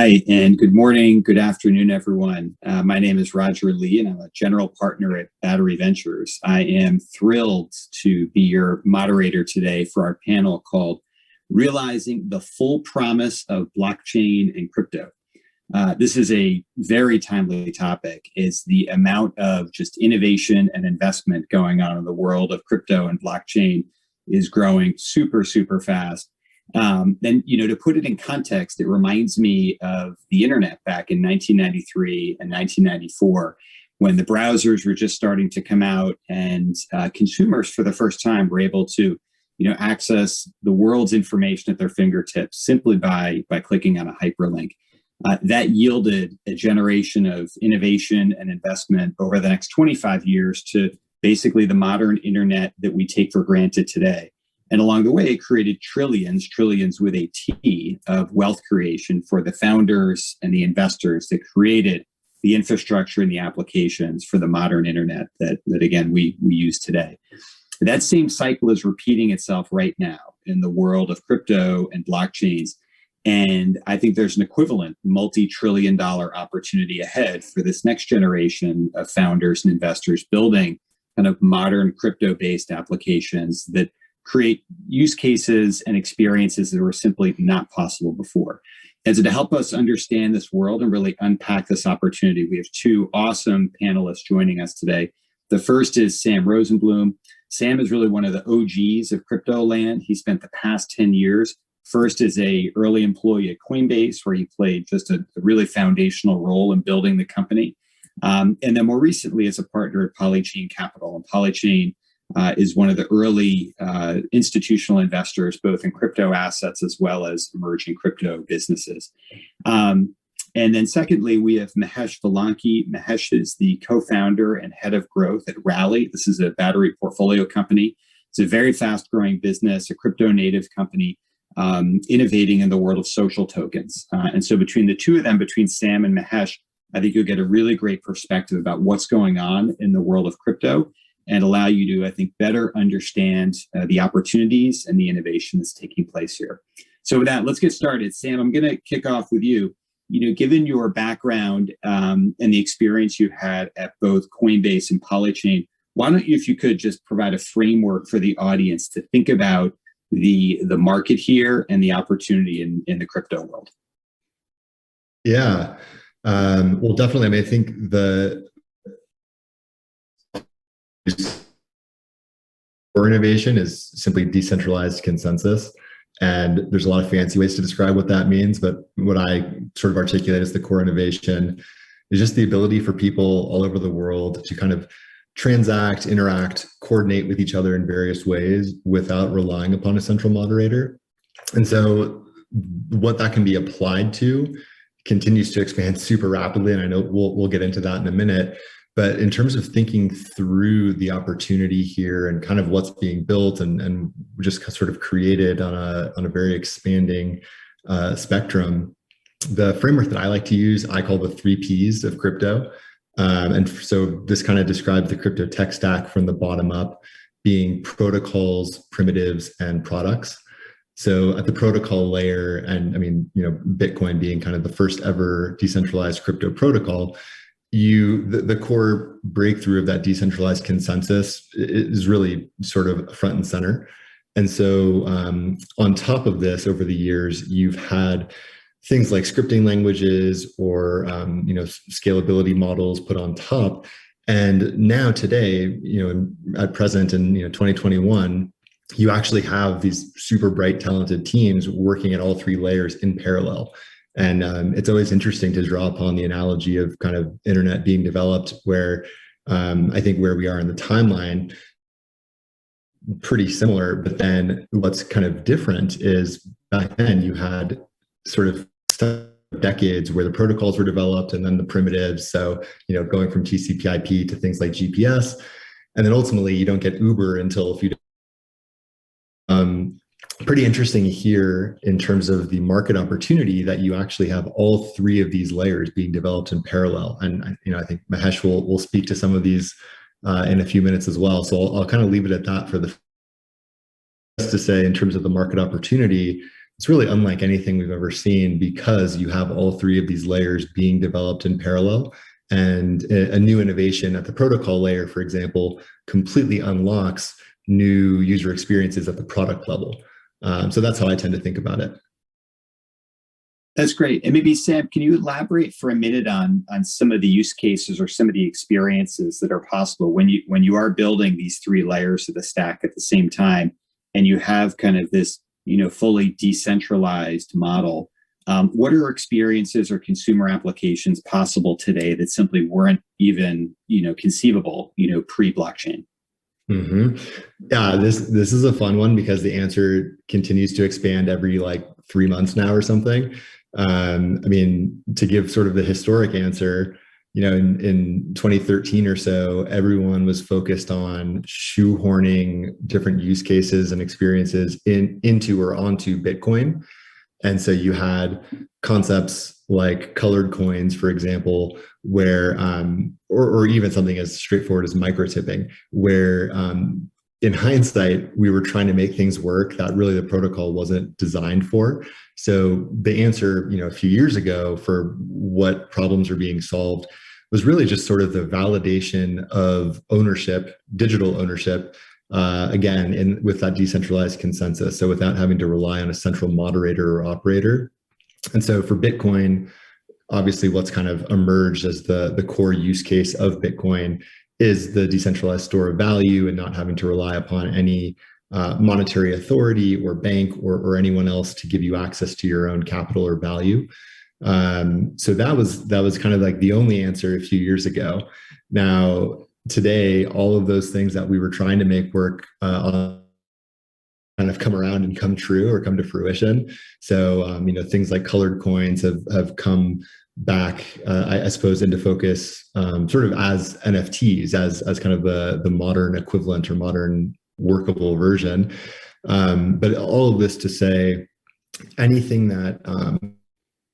Hi, and good morning, good afternoon, everyone. My name is Roger Lee, and I'm a general partner at Battery Ventures. I am thrilled to be your moderator today for our panel called Realizing the Full Promise of Blockchain and Crypto. This is a very timely topic. It's the amount of just innovation and investment going on in the world of crypto and blockchain is growing super, super fast. And, to put it in context, it reminds me of the internet back in 1993 and 1994, when the browsers were just starting to come out and consumers for the first time were able to, access the world's information at their fingertips simply by clicking on a hyperlink. That yielded a generation of innovation and investment over the next 25 years to basically the modern internet that we take for granted today. And along the way, it created trillions with a T, of wealth creation for the founders and the investors that created the infrastructure and the applications for the modern internet that again, we use today. That same cycle is repeating itself right now in the world of crypto and blockchains. And I think there's an equivalent multi-trillion-dollar opportunity ahead for this next generation of founders and investors building kind of modern crypto-based applications that create use cases and experiences that were simply not possible before. And so to help us understand this world and really unpack this opportunity, we have two awesome panelists joining us today. The first is Sam Rosenblum. Sam is really one of the OGs of crypto land. He spent the past 10 years, first as a early employee at Coinbase, where he played just a really foundational role in building the company. And then more recently as a partner at Polychain Capital. And Polychain is one of the early institutional investors, both in crypto assets as well as emerging crypto businesses. And then secondly, we have Mahesh Vellanki. Mahesh is the co-founder and head of growth at Rally. This is a battery portfolio company. It's a very fast-growing business, a crypto-native company, innovating in the world of social tokens. And so between the two of them, between Sam and Mahesh, I think you'll get a really great perspective about what's going on in the world of crypto and allow you to, I think, better understand the opportunities and the innovation that's taking place here. So with that, let's get started. Sam, I'm going to kick off with you. Given your background and the experience you've had at both Coinbase and Polychain, why don't you, if you could, just provide a framework for the audience to think about the market here and the opportunity in the crypto world? Yeah, well, definitely. I mean, I think the core innovation is simply decentralized consensus. And there's a lot of fancy ways to describe what that means. But what I sort of articulate as the core innovation is just the ability for people all over the world to kind of transact, interact, coordinate with each other in various ways without relying upon a central moderator. And so what that can be applied to continues to expand super rapidly. And I know we'll get into that in a minute. But in terms of thinking through the opportunity here and kind of what's being built and just sort of created on a very expanding spectrum, the framework that I like to use, I call the 3 Ps of crypto. And so this kind of describes the crypto tech stack from the bottom up, being protocols, primitives, and products. So at the protocol layer, and I mean, Bitcoin being kind of the first ever decentralized crypto protocol, the core breakthrough of that decentralized consensus is really sort of front and center. And so on top of this, over the years, you've had things like scripting languages or scalability models put on top. And now today, at present in 2021, you actually have these super bright, talented teams working at all 3 layers in parallel. And it's always interesting to draw upon the analogy of kind of internet being developed, where I think where we are in the timeline, pretty similar. But then what's kind of different is back then you had sort of decades where the protocols were developed and then the primitives. So, going from TCP/IP to things like GPS. And then ultimately you don't get Uber until a few pretty interesting here in terms of the market opportunity that you actually have all 3 of these layers being developed in parallel. And I think Mahesh will speak to some of these in a few minutes as well. So I'll kind of leave it at that for the to say in terms of the market opportunity. it's really unlike anything we've ever seen because you have all three of these layers being developed in parallel. And a new innovation at the protocol layer, for example, completely unlocks new user experiences at the product level. So that's how I tend to think about it. That's great. And maybe Sam, can you elaborate for a minute on some of the use cases or some of the experiences that are possible when you are building these three layers of the stack at the same time, and you have kind of this, fully decentralized model? What are experiences or consumer applications possible today that simply weren't even, conceivable, pre-blockchain? Mm-hmm. Yeah, this is a fun one because the answer continues to expand every 3 months now or something. To give sort of the historic answer, in 2013 or so, everyone was focused on shoehorning different use cases and experiences into or onto Bitcoin. And so you had concepts like colored coins, for example, where, or even something as straightforward as microtipping, where in hindsight, we were trying to make things work that really the protocol wasn't designed for. So the answer, a few years ago for what problems are being solved was really just sort of the validation of ownership, digital ownership, again, with that decentralized consensus. So without having to rely on a central moderator or operator. And so for Bitcoin, obviously what's kind of emerged as the core use case of Bitcoin is the decentralized store of value and not having to rely upon any monetary authority or bank or anyone else to give you access to your own capital or value. So that was kind of like the only answer a few years ago. Now, today, all of those things that we were trying to make work kind of come around and come true or come to fruition. So, things like colored coins have come back, I suppose, into focus sort of as NFTs, as kind of the modern equivalent or modern workable version. But all of this to say, anything that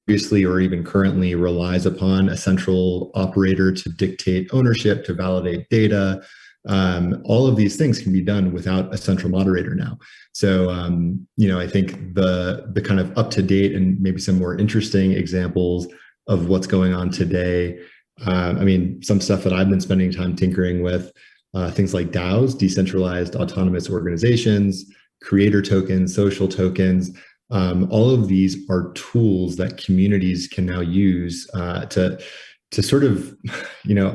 obviously or even currently relies upon a central operator to dictate ownership, to validate data, all of these things can be done without a central moderator now. So, I think the kind of up to date and maybe some more interesting examples of what's going on today. Some stuff that I've been spending time tinkering with, things like DAOs, decentralized autonomous organizations, creator tokens, social tokens. All of these are tools that communities can now use to sort of,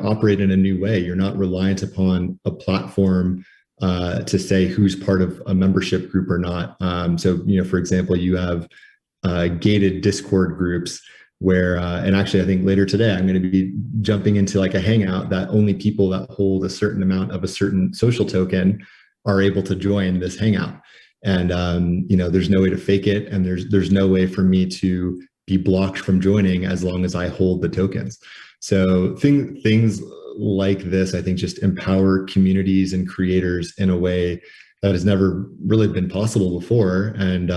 operate in a new way. You're not reliant upon a platform to say who's part of a membership group or not. So, for example, you have gated Discord groups where, and actually I think later today, I'm going to be jumping into like a hangout that only people that hold a certain amount of a certain social token are able to join this hangout. And, there's no way to fake it. And there's no way for me to be blocked from joining as long as I hold the tokens. So things like this, I think, just empower communities and creators in a way that has never really been possible before, and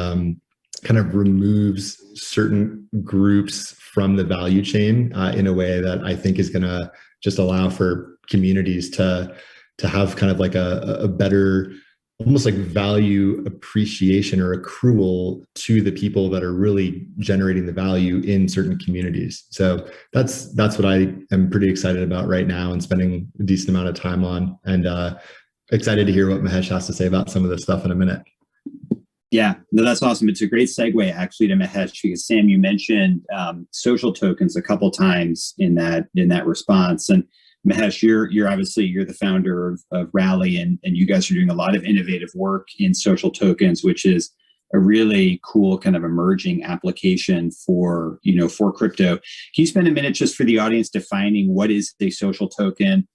kind of removes certain groups from the value chain in a way that I think is going to just allow for communities to have kind of like a better, almost like value appreciation or accrual to the people that are really generating the value in certain communities. So that's what I am pretty excited about right now and spending a decent amount of time on, and excited to hear what Mahesh has to say about some of this stuff in a minute. Yeah, no, that's awesome. It's a great segue actually to Mahesh, because Sam, you mentioned social tokens a couple times in that response. And Mahesh, you're obviously the founder of Rally, and you guys are doing a lot of innovative work in social tokens, which is a really cool kind of emerging application for crypto. Can you spend a minute just for the audience defining what is a social token?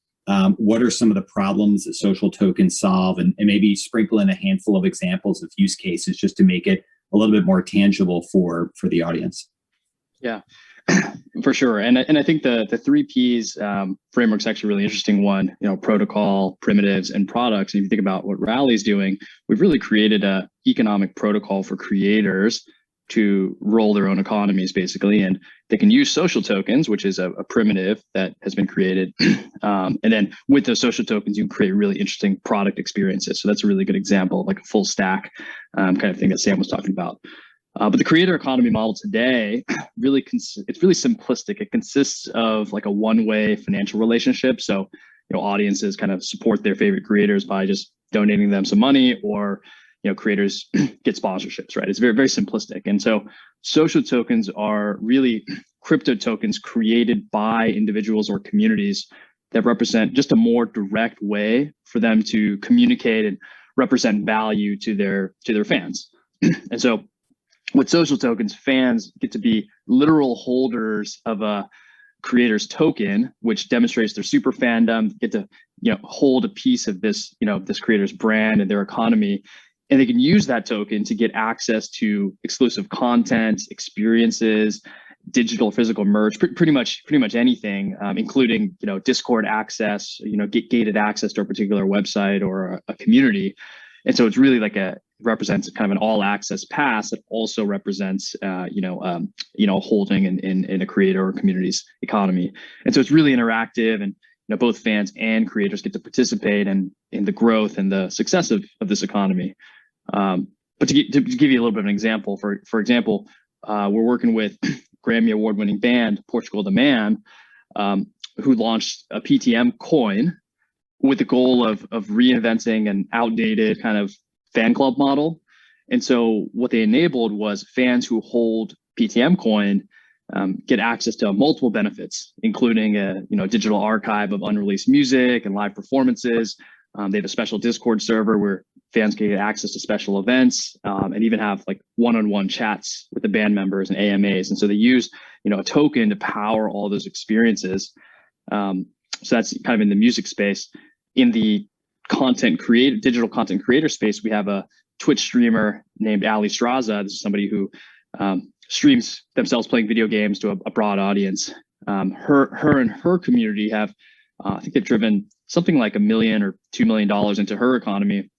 What are some of the problems that social tokens solve, and maybe sprinkle in a handful of examples of use cases just to make it a little bit more tangible for the audience? Yeah, for sure. And I think the 3Ps framework is actually a really interesting one, protocol, primitives, and products. And if you think about what Rally's doing, we've really created a economic protocol for creators to roll their own economies, basically. And they can use social tokens, which is a primitive that has been created. And then with those social tokens, you can create really interesting product experiences. So that's a really good example, like a full stack kind of thing that Sam was talking about. But the creator economy model today really it's really simplistic. It consists of like a one-way financial relationship. So, audiences kind of support their favorite creators by just donating them some money, or creators get sponsorships, right? It's very, very simplistic. And so social tokens are really crypto tokens created by individuals or communities that represent just a more direct way for them to communicate and represent value to their fans. And so with social tokens, fans get to be literal holders of a creator's token, which demonstrates their super fandom, get to hold a piece of this, this creator's brand and their economy. And they can use that token to get access to exclusive content, experiences, digital, physical merch, pretty much anything, including Discord access, get gated access to a particular website or a community. And so it's really like represents kind of an all access pass that also represents holding in a creator or community's economy. And so it's really interactive, and both fans and creators get to participate in the growth and the success of this economy. But to give you a little bit of an example, for example, we're working with Grammy award-winning band Portugal the Man, who launched a PTM coin with the goal of reinventing an outdated kind of fan club model. And so what they enabled was fans who hold PTM coin get access to multiple benefits, including a digital archive of unreleased music and live performances. They have a special Discord server where fans can get access to special events, and even have like one-on-one chats with the band members and AMAs. And so they use a token to power all those experiences. So that's kind of in the music space. In the digital content creator space, we have a Twitch streamer named Ali Straza. This is somebody who streams themselves playing video games to a broad audience. Her and her community have, I think they've driven something like $1 million or $2 million into her economy.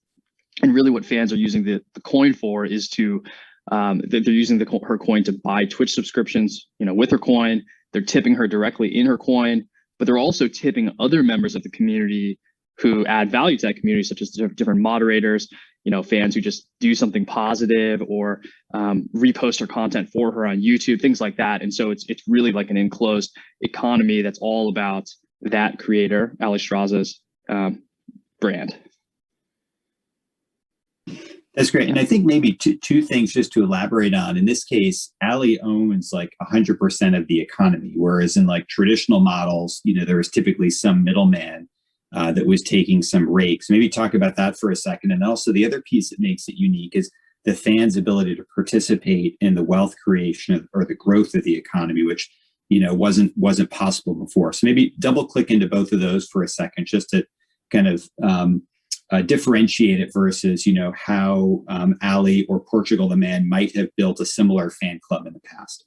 And really what fans are using the coin for is to, they're using her coin to buy Twitch subscriptions, with her coin. They're tipping her directly in her coin, but they're also tipping other members of the community who add value to that community, such as different moderators, fans who just do something positive or repost her content for her on YouTube, things like that. And so it's really like an enclosed economy that's all about that creator, Ali Straza's brand. That's great. And I think maybe two things just to elaborate on. In this case, Ali owns like 100% of the economy, whereas in like traditional models, there was typically some middleman that was taking some rakes. Maybe talk about that for a second. And also the other piece that makes it unique is the fans' ability to participate in the wealth creation or the growth of the economy, which wasn't possible before. So maybe double click into both of those for a second, just to kind of differentiate it versus how Ali or Portugal the Man might have built a similar fan club in the past.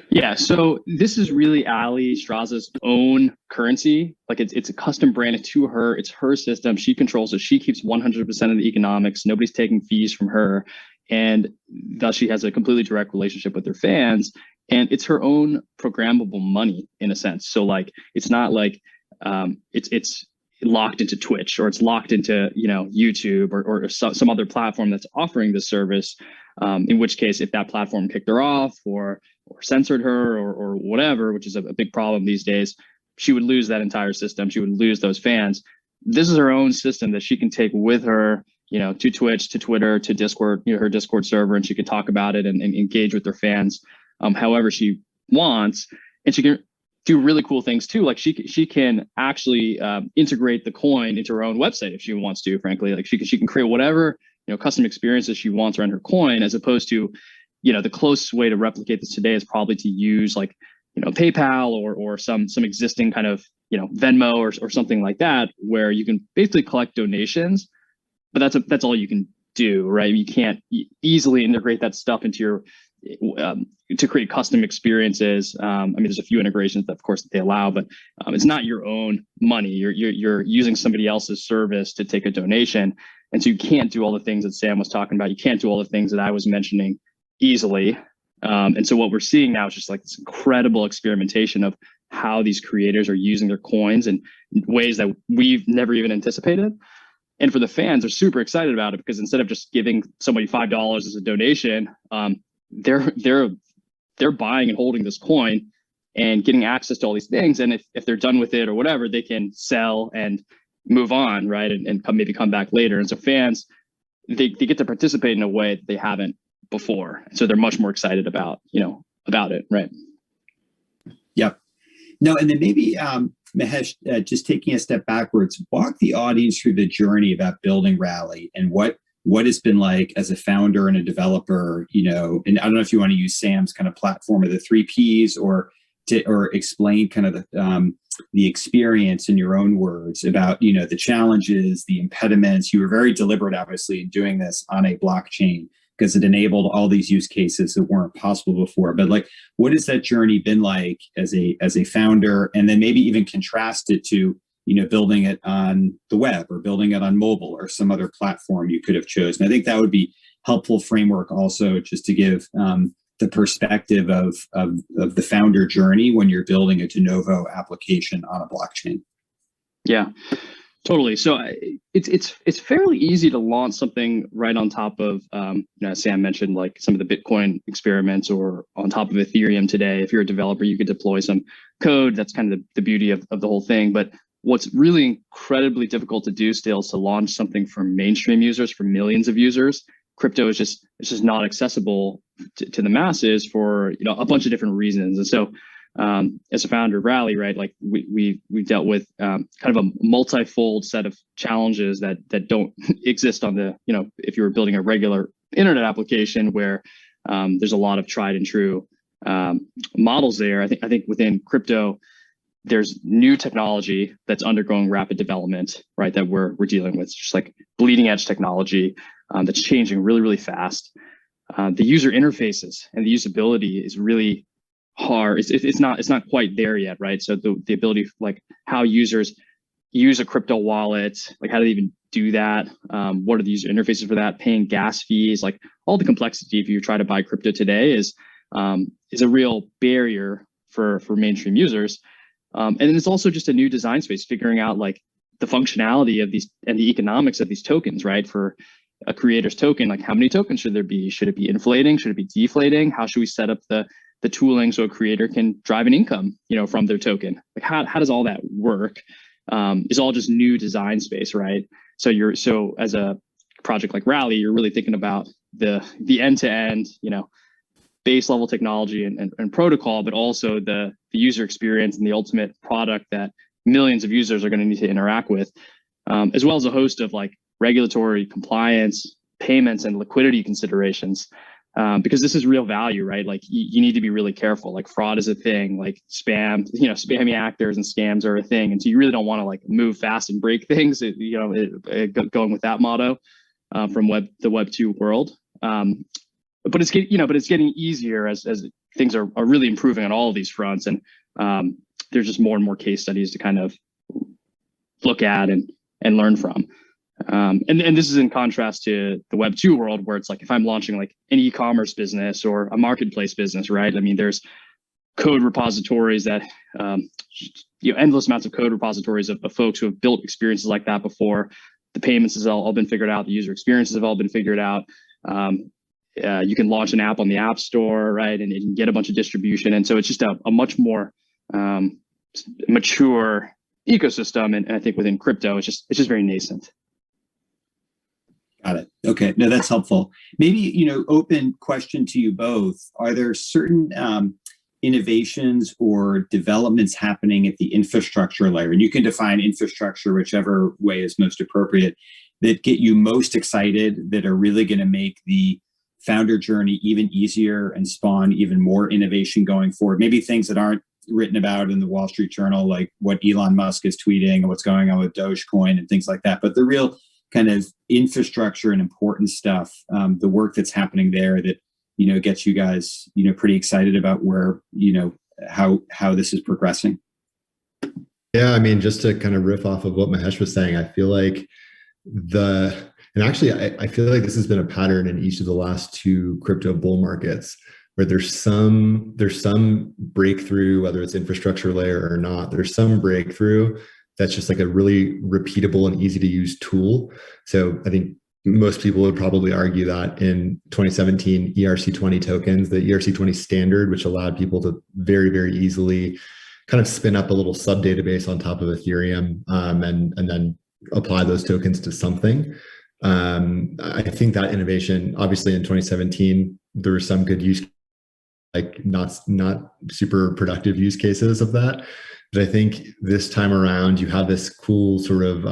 Yeah, so this is really Ali Straza's own currency. Like it's a custom branded to her. It's her system. She controls it. She keeps 100% of the economics. Nobody's taking fees from her, and thus she has a completely direct relationship with her fans. And it's her own programmable money in a sense. So like it's not like it's locked into Twitch, or it's locked into YouTube or some other platform that's offering this service. In which case, if that platform kicked her off or censored her or whatever, which is a big problem these days, she would lose that entire system. She would lose those fans. This is her own system that she can take with her, to Twitch, to Twitter, to Discord, her Discord server, and she could talk about it and engage with her fans however she wants. And she can do really cool things too. Like she can actually integrate the coin into her own website if she wants to. Frankly, like she can create whatever custom experiences she wants around her coin, as opposed to the closest way to replicate this today is probably to use like PayPal or some existing kind of Venmo or something like that, where you can basically collect donations, but that's all you can do, right? You can't easily integrate that stuff into your to create custom experiences. I mean, there's a few integrations that, of course, that they allow, but it's not your own money. You're using somebody else's service to take a donation, and so you can't do all the things that Sam was talking about. You can't do all the things that I was mentioning easily. And so what we're seeing now is just like this incredible experimentation of how these creators are using their coins in ways that we've never even anticipated. And for the fans, they're super excited about it, because instead of just giving somebody $5 as a donation, they're buying and holding this coin and getting access to all these things. And if they're done with it or whatever, they can sell and move on, right? And maybe come back later. And so fans, they get to participate in a way that they haven't before. So they're much more excited about it, right? Yep. No, and then maybe Mahesh, just taking a step backwards, walk the audience through the journey about building Rally and what it's been like as a founder and a developer, and I don't know if you want to use Sam's kind of platform of the 3Ps or explain kind of the experience in your own words about, the challenges, the impediments. You were very deliberate, obviously, in doing this on a blockchain because it enabled all these use cases that weren't possible before. But like, what has that journey been like as a founder? And then maybe even contrast it to, building it on the web or building it on mobile or some other platform you could have chosen. I think that would be helpful framework also just to give the perspective of the founder journey when you're building a de novo application on a blockchain. Yeah, totally. So it's fairly easy to launch something right on top of, as Sam mentioned, like some of the Bitcoin experiments or on top of Ethereum today. If you're a developer, you could deploy some code. That's kind of the beauty of the whole thing. But what's really incredibly difficult to do still is to launch something for mainstream users, for millions of users. Crypto is just not accessible to the masses for a bunch of different reasons. And so as a founder of Rally, right, like we dealt with kind of a multifold set of challenges that don't exist on the, if you were building a regular internet application where there's a lot of tried and true models there. I think within crypto, there's new technology that's undergoing rapid development, right, that we're dealing with, just like bleeding edge technology that's changing really, really fast. The user interfaces and the usability is really hard. It's not quite there yet, right? So the ability, like how users use a crypto wallet, like how do they even do that? What are the user interfaces for that? Paying gas fees, like all the complexity if you try to buy crypto today is a real barrier for mainstream users. And then it's also just a new design space, figuring out like the functionality of these and the economics of these tokens, right? For a creator's token, like how many tokens should there be? Should it be inflating? Should it be deflating? How should we set up the tooling so a creator can drive an income, from their token? Like how does all that work? Is all just new design space, right? So as a project like Rally, you're really thinking about the end-to-end, base level technology and protocol, but also the user experience and the ultimate product that millions of users are going to need to interact with, as well as a host of like regulatory compliance, payments, and liquidity considerations. Because this is real value, right? Like you need to be really careful. Like fraud is a thing, like spammy actors and scams are a thing. And so you really don't want to like move fast and break things, going with that motto from the Web 2 world. But it's getting easier as things are really improving on all of these fronts. And there's just more and more case studies to kind of look at and learn from. And this is in contrast to the Web 2 world, where it's like if I'm launching like an e-commerce business or a marketplace business, right? I mean, there's code repositories that endless amounts of code repositories of folks who have built experiences like that before. The payments has all been figured out. The user experiences have all been figured out. You can launch an app on the App Store, right? And you can get a bunch of distribution. And so it's just a much more mature ecosystem. And I think within crypto, it's just very nascent. Got it. Okay. No, that's helpful. Maybe, open question to you both. Are there certain innovations or developments happening at the infrastructure layer? And you can define infrastructure whichever way is most appropriate, that get you most excited, that are really going to make the founder journey even easier and spawn even more innovation going forward. Maybe things that aren't written about in the Wall Street Journal, like what Elon Musk is tweeting and what's going on with Dogecoin and things like that. But the real kind of infrastructure and important stuff, the work that's happening there that, gets you guys, pretty excited about where, how this is progressing. Yeah, I mean, just to kind of riff off of what Mahesh was saying, I feel like I feel like this has been a pattern in each of the last two crypto bull markets, where there's some breakthrough, whether it's infrastructure layer or not, there's some breakthrough that's just like a really repeatable and easy to use tool. So I think most people would probably argue that in 2017, ERC20 tokens, the ERC20 standard, which allowed people to very, very easily kind of spin up a little sub database on top of Ethereum, and then apply those tokens to something. I think that innovation, obviously in 2017, there were some good use, like not super productive use cases of that. But I think this time around, you have this cool sort of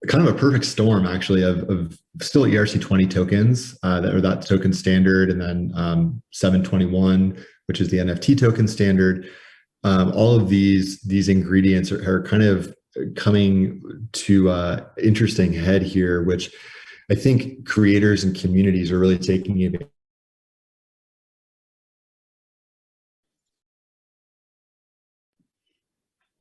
kind of a perfect storm, actually, of still ERC20 tokens that token standard, and then 721, which is the NFT token standard. All of these ingredients are kind of coming to interesting head here, which I think creators and communities are really taking advantage.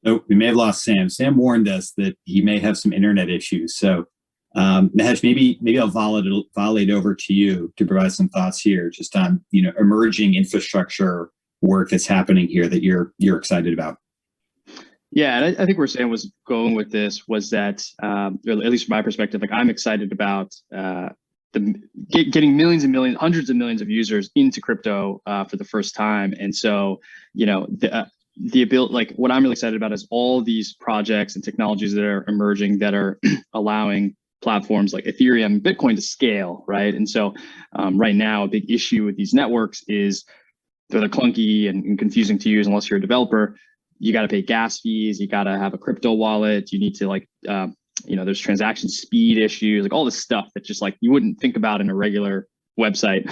Oh, we may have lost Sam. Sam warned us that he may have some internet issues. So, Mahesh, maybe I'll volley it over to you to provide some thoughts here, just on emerging infrastructure work that's happening here that you're excited about. Yeah, and I think where Sam was going with this was that, or at least from my perspective, like I'm excited about getting millions and millions, hundreds of millions of users into crypto for the first time, and so the ability, like what I'm really excited about is all these projects and technologies that are emerging that are allowing platforms like Ethereum, Bitcoin to scale, right? And so right now, a big issue with these networks is they're clunky and confusing to use unless you're a developer. You got to pay gas fees. You got to have a crypto wallet. You need to there's transaction speed issues, like all this stuff that just like you wouldn't think about in a regular website,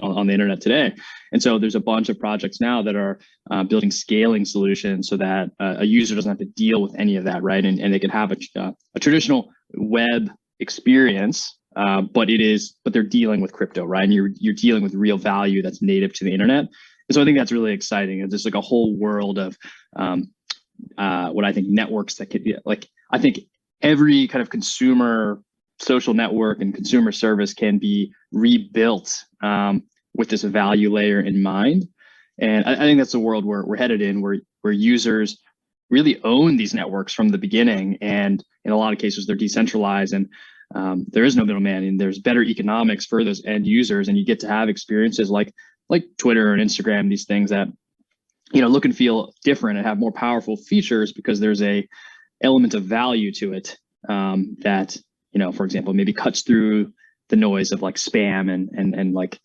on the internet today. And so there's a bunch of projects now that are building scaling solutions so that a user doesn't have to deal with any of that, right? And they can have a traditional web experience, but they're dealing with crypto, right? And you're dealing with real value that's native to the internet. And so I think that's really exciting. It's just like a whole world of what I think networks that could be like, I think every kind of consumer social network and consumer service can be rebuilt with this value layer in mind. And I think that's the world we're headed in, where users really own these networks from the beginning. And in a lot of cases, they're decentralized, and there is no middleman, and there's better economics for those end users. And you get to have experiences like Twitter and Instagram, these things that look and feel different and have more powerful features because there's a element of value to it that for example, maybe cuts through the noise of like spam and like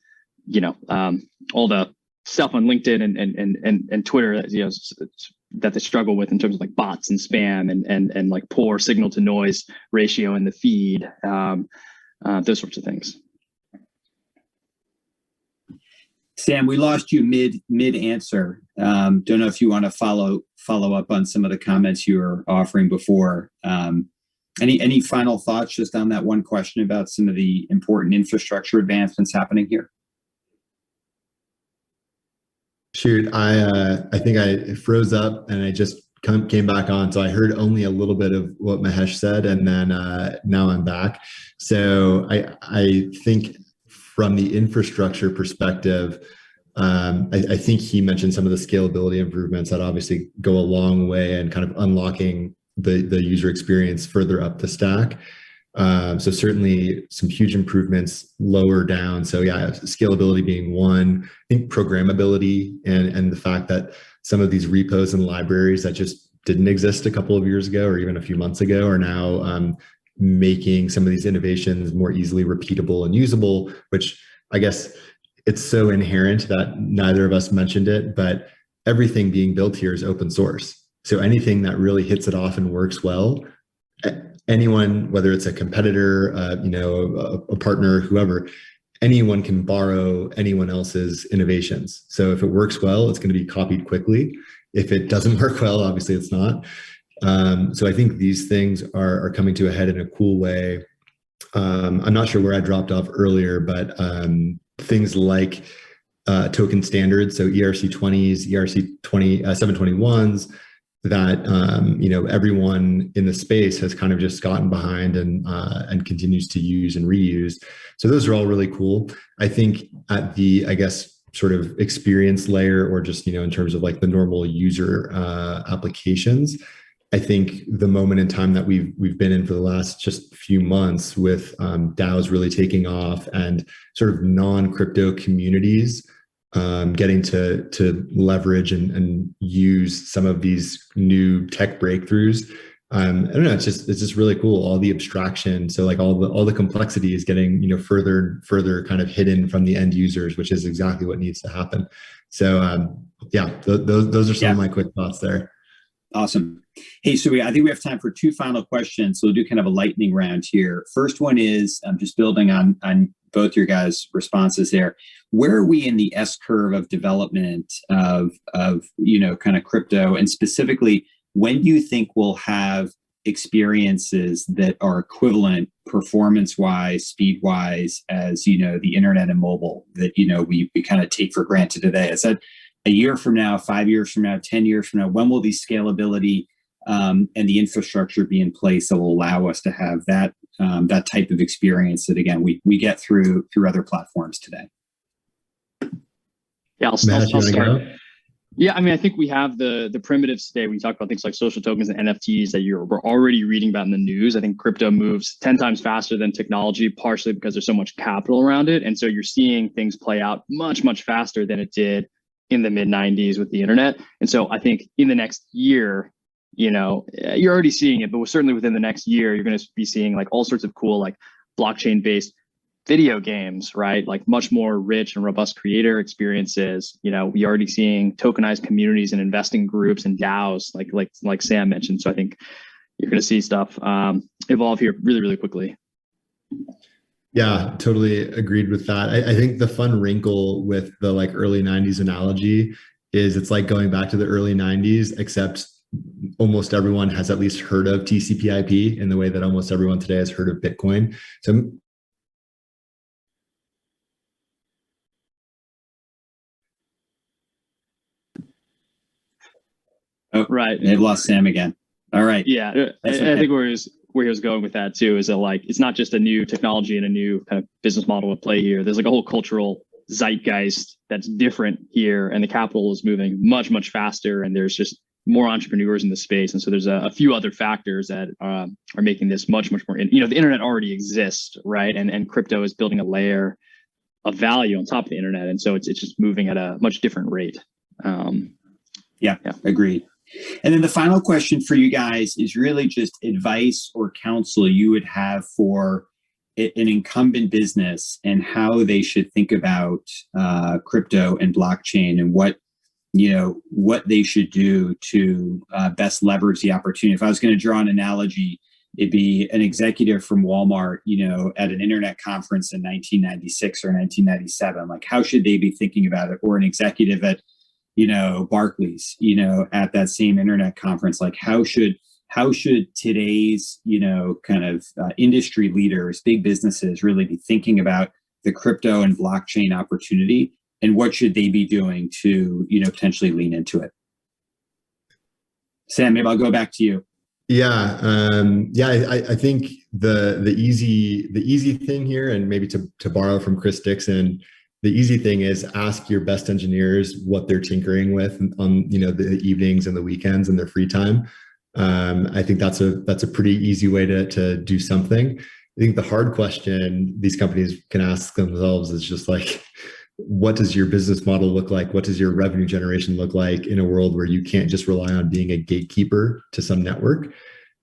all the stuff on LinkedIn and Twitter that they struggle with in terms of like bots and spam and like poor signal to noise ratio in the feed, those sorts of things. Sam, we lost you mid answer. Don't know if you want to follow up on some of the comments you were offering before. Any final thoughts just on that one question about some of the important infrastructure advancements happening here? Shoot, I think I froze up and I just came back on. So I heard only a little bit of what Mahesh said, and then now I'm back. So I think from the infrastructure perspective, I think he mentioned some of the scalability improvements that obviously go a long way in kind of unlocking the user experience further up the stack. So certainly some huge improvements lower down. So yeah, scalability being one. I think programmability and the fact that some of these repos and libraries that just didn't exist a couple of years ago or even a few months ago are now making some of these innovations more easily repeatable and usable, which I guess it's so inherent that neither of us mentioned it, but everything being built here is open source. So anything that really hits it off and works well, anyone, whether it's a competitor, a partner, whoever, anyone can borrow anyone else's innovations. So if it works well, it's going to be copied quickly. If it doesn't work well, obviously it's not. So I think these things are coming to a head in a cool way. I'm not sure where I dropped off earlier, but things like token standards, so ERC20s, ERC20, 721s, that everyone in the space has kind of just gotten behind and continues to use and reuse. So those are all really cool. I think at the, sort of experience layer, or just in terms of like the normal user applications, I think the moment in time that we've been in for the last just few months with DAOs really taking off and sort of non-crypto communities getting to leverage and use some of these new tech breakthroughs. I don't know. It's just really cool. All the abstraction, so like all the complexity is getting further and further kind of hidden from the end users, which is exactly what needs to happen. So those are some of my quick thoughts there. Awesome. Hey, so I think we have time for two final questions. So we'll do kind of a lightning round here. First one is, I'm just building on both your guys' responses there. Where are we in the S curve of development of kind of crypto, and specifically, when do you think we'll have experiences that are equivalent performance-wise, speed-wise, as the internet and mobile that we kind of take for granted today? Is that a year from now, 5 years from now, 10 years from now? When will the scalability and the infrastructure be in place that will allow us to have that type of experience that, again, we get through other platforms today? Yeah, I'll start. Yeah, I mean, I think we have the primitives today. We talk about things like social tokens and NFTs that we're already reading about in the news. I think crypto moves 10 times faster than technology, partially because there's so much capital around it. And so you're seeing things play out much, much faster than it did in the mid 90s with the internet. And so I think in the next year, you're already seeing it, but certainly within the next year, you're going to be seeing like all sorts of cool, like blockchain based video games, right? Like much more rich and robust creator experiences. We already seeing tokenized communities and investing groups and DAOs, like Sam mentioned. So I think you're going to see stuff evolve here really, really quickly. Yeah, totally agreed with that. I think the fun wrinkle with the like early 90s analogy is it's like going back to the early 90s, except almost everyone has at least heard of TCP/IP in the way that almost everyone today has heard of Bitcoin. So oh, right. They've lost Sam again. All right. Yeah. Okay. I think where he was going with that too is that like it's not just a new technology and a new kind of business model at play here. There's like a whole cultural zeitgeist that's different here, and the capital is moving much, much faster, and there's just more entrepreneurs in the space. And so there's a few other factors that are making this much, much more, the internet already exists, right? And crypto is building a layer of value on top of the internet. And so it's just moving at a much different rate. Yeah, agreed. And then the final question for you guys is really just advice or counsel you would have for an incumbent business and how they should think about crypto and blockchain, and what they should do to best leverage the opportunity. If I was going to draw an analogy, it'd be an executive from Walmart, at an internet conference in 1996 or 1997. Like, how should they be thinking about it? Or an executive at Barclays, at that same internet conference. Like, how should today's, kind of industry leaders, big businesses, really be thinking about the crypto and blockchain opportunity, and what should they be doing to, potentially lean into it? Sam, maybe I'll go back to you. Yeah. I think the easy thing here, and maybe to borrow from Chris Dixon, the easy thing is ask your best engineers what they're tinkering with on the evenings and the weekends and their free time. I think that's a pretty easy way to do something. I think the hard question these companies can ask themselves is just like, what does your business model look like? What does your revenue generation look like in a world where you can't just rely on being a gatekeeper to some network?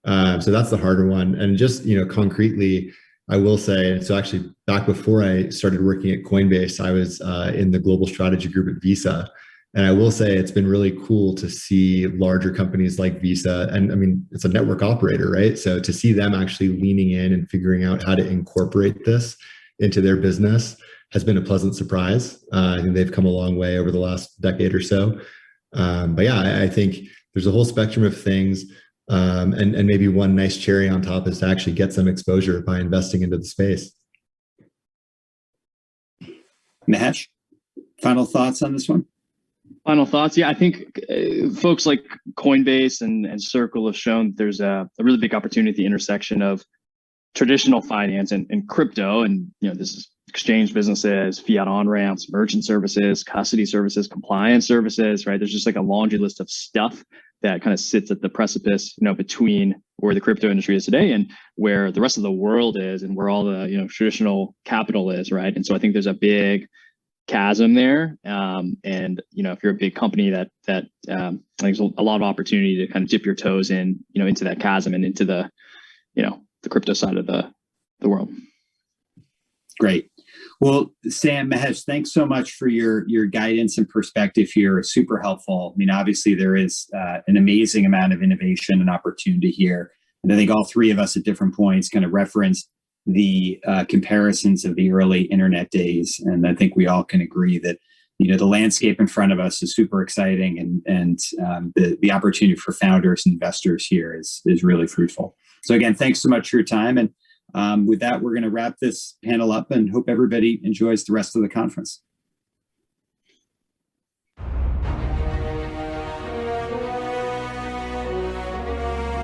So that's the harder one. And just concretely, I will say, so actually back before I started working at Coinbase, I was in the global strategy group at Visa. And I will say it's been really cool to see larger companies like Visa, and I mean, it's a network operator, right? So to see them actually leaning in and figuring out how to incorporate this into their business has been a pleasant surprise. I think they've come a long way over the last decade or so. But yeah, I think there's a whole spectrum of things. And maybe one nice cherry on top is to actually get some exposure by investing into the space. Mahesh, final thoughts on this one? Final thoughts. Yeah, I think folks like Coinbase and Circle have shown that there's a really big opportunity at the intersection of traditional finance and crypto. And, this is exchange businesses, fiat on-ramps, merchant services, custody services, compliance services, right? There's just like a laundry list of stuff that kind of sits at the precipice, between where the crypto industry is today and where the rest of the world is, and where all the traditional capital is, right? And so I think there's a big chasm there, and if you're a big company, that I think there's a lot of opportunity to kind of dip your toes in, into that chasm and into the the crypto side of the world. Great. Well, Sam, Mahesh, thanks so much for your guidance and perspective here. It's super helpful. I mean, obviously there is an amazing amount of innovation and opportunity here. And I think all three of us at different points kind of referenced the comparisons of the early internet days. And I think we all can agree that, the landscape in front of us is super exciting, and the opportunity for founders and investors here is really fruitful. So again, thanks so much for your time. And with that, we're going to wrap this panel up and hope everybody enjoys the rest of the conference.